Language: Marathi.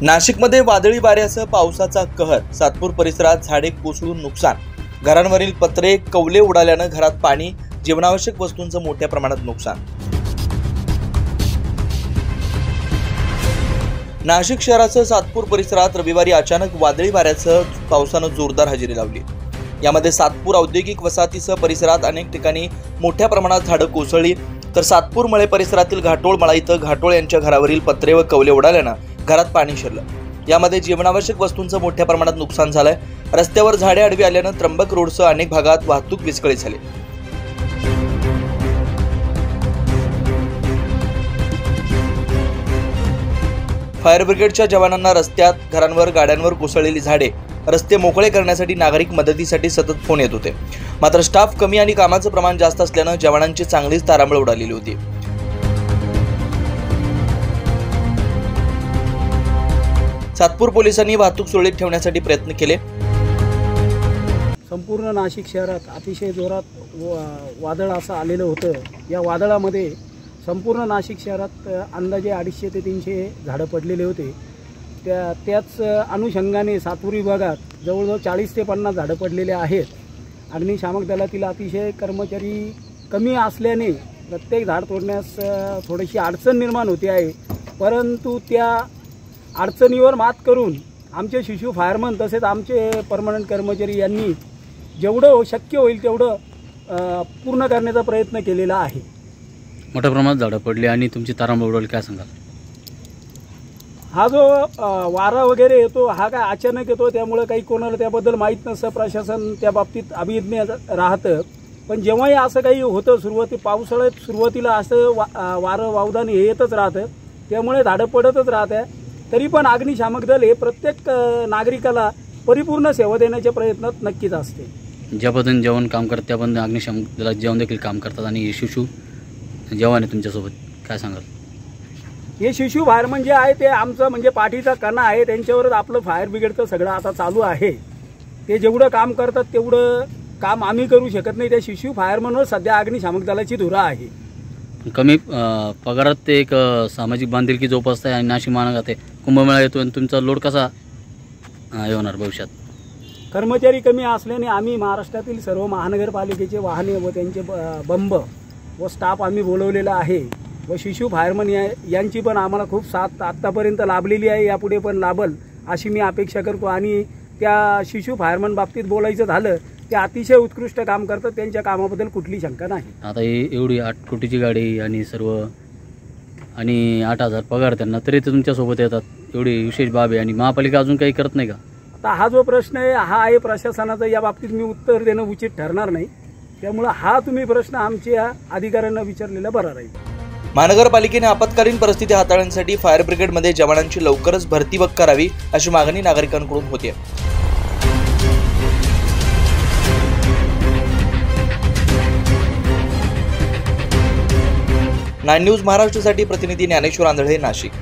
नाशिकमध्ये वादळी वाऱ्यासह पावसाचा कहर। सातपूर परिसरात झाडे कोसळून नुकसान, घरांवरील पत्रे कौले उडाल्याने घरात पाणी, जीवनावश्यक वस्तूंचं मोठ्या प्रमाणात नुकसान। नाशिक शहरासह सातपूर परिसरात रविवारी अचानक वादळी वाऱ्यासह पावसानं जोरदार हजेरी लावली। यामध्ये सातपूर औद्योगिक वसाहतीसह परिसरात अनेक ठिकाणी मोठ्या प्रमाणात झाडं कोसळली, तर सातपूर मळे परिसरातील घाटोळ मळा इथं घाटोळ यांच्या घरावरील पत्रे व कौले उडाल्याने घरात पाणी शिरलं। यामध्ये जीवनावश्यक वस्तूंचं मोठ्या प्रमाणात नुकसान झालंय। रस्त्यावर झाडे आडवी आल्याने त्र्यंबक रोडसह अनेक भागात वाहतूक विस्कळीत झाली। फायर ब्रिगेडच्या जवानांना रस्त्यात, घरांवर, गाड्यांवर कोसळलेली झाडे रस्ते मोकळे करण्यासाठी नागरिक मदतीसाठी सतत फोन येत होते। मात्र स्टाफ कमी आणि कामाचं प्रमाण जास्त असल्याने जवानांची चांगलीच तारांबळ उडालेली होती। सातपूर पोलिसांनी वाहतूक सुरळीत ठेवण्यासाठी प्रयत्न केले। संपूर्ण नाशिक शहरात अतिशय जोरात वादळ असं आलेलं होतं। या वादळामध्ये संपूर्ण नाशिक शहरात अंदाजे 250 ते 300 झाडं पडलेले होते। त्याच अनुषंगाने सातपूर विभागात जवळजवळ 40 ते 50 झाडं पडलेले आहेत। अग्निशामक दलातील अतिशय कर्मचारी कमी असल्याने प्रत्येक झाड तोडण्यास थोडीशी अडचण निर्माण होते आहे, परंतु त्या अडचणीवर मात करून आमचे शिशु फायरमन तसेच आमचे परमनंट कर्मचारी यांनी जेवढं शक्य होईल तेवढं पूर्ण करण्याचा प्रयत्न केलेला आहे। मोठ्या प्रमाणात झाडं पडली आणि तुमची तारांबळ उडाली, काय सांगाल? हा जो वारा वगैरे येतो हा काय अचानक येतो, त्यामुळे काही कोणाला त्याबद्दल माहीत नसतं। प्रशासन त्या बाबतीत अभिज्ञ राहतं, पण जेव्हाही असं काही होतं पावसाळ्यात सुरुवातीला असं वारं वावदान हे येतच राहतं, त्यामुळे झाडं पडतच राहतं। तरी पण अग्निशामक दल हे प्रत्येक नागरिकाला परिपूर्ण सेवा देण्याच्या प्रयत्नात नक्कीच असते। ज्या पद्धतीने जवान काम करतात त्या पद्धतीने अग्निशामक दलात जवान देखील काम करतात आणि शिशु जवान आहे तुमच्यासोबत, काय सांगाल? हे शिशु फायरमन जे आहे ते आमचं म्हणजे पाठीचा कणा आहे, त्यांच्यावरच आपलं फायर ब्रिगेडचं सगळं आता चालू आहे। ते जेवढं काम करतात तेवढं काम आम्ही करू शकत नाही। त्या शिशु फायरमनवर सध्या अग्निशामक दलाची धुरा आहे। कमी पगारात ते एक सामाजिक बांधिलकी जोपासताय आणि नाशिक महानगरात कुंभमेळा येतो आणि तुमचा लोड कसा होणार भविष्यात? कर्मचारी कमी असल्याने आम्ही महाराष्ट्रातील सर्व महानगरपालिकेचे वाहने व त्यांचे बंब व स्टाफ आम्ही बोलवलेला आहे व शिशु फायरमन यांची पण आम्हाला खूप साथ आत्तापर्यंत लाभलेली आहे, यापुढे पण लाभल अशी मी अपेक्षा करतो। आणि त्या शिशु फायरमन बाबतीत बोलायचं झालं ते अतिशय उत्कृष्ट काम करतात, त्यांच्या कामाबद्दल कुठली शंका नाही। आता एवढी 8 कोटीची गाडी आणि सर्व आणि 8,000 पगार त्यांना, तरी ते तुमच्यासोबत येतात, एवढी विशेष बाब आहे आणि महापालिका अजून काही करत नाही का? आता हा जो प्रश्न आहे हा आहे प्रशासनाचा, या बाबतीत मी उत्तर देणं उचित ठरणार नाही, त्यामुळे हा तुम्ही प्रश्न आमच्या अधिकाऱ्यांना विचारलेला बरा राहील। महानगरपालिकेने आपत्कालीन परिस्थिती हाताळण्यासाठी फायर ब्रिगेडमध्ये जवानांची लवकरच भरती करावी अशी मागणी नागरिकांकडून होते। 9 न्यूज महाराष्ट्रासाठी प्रतिनिधी ज्ञानेश्वर आंधळे, नाशिक।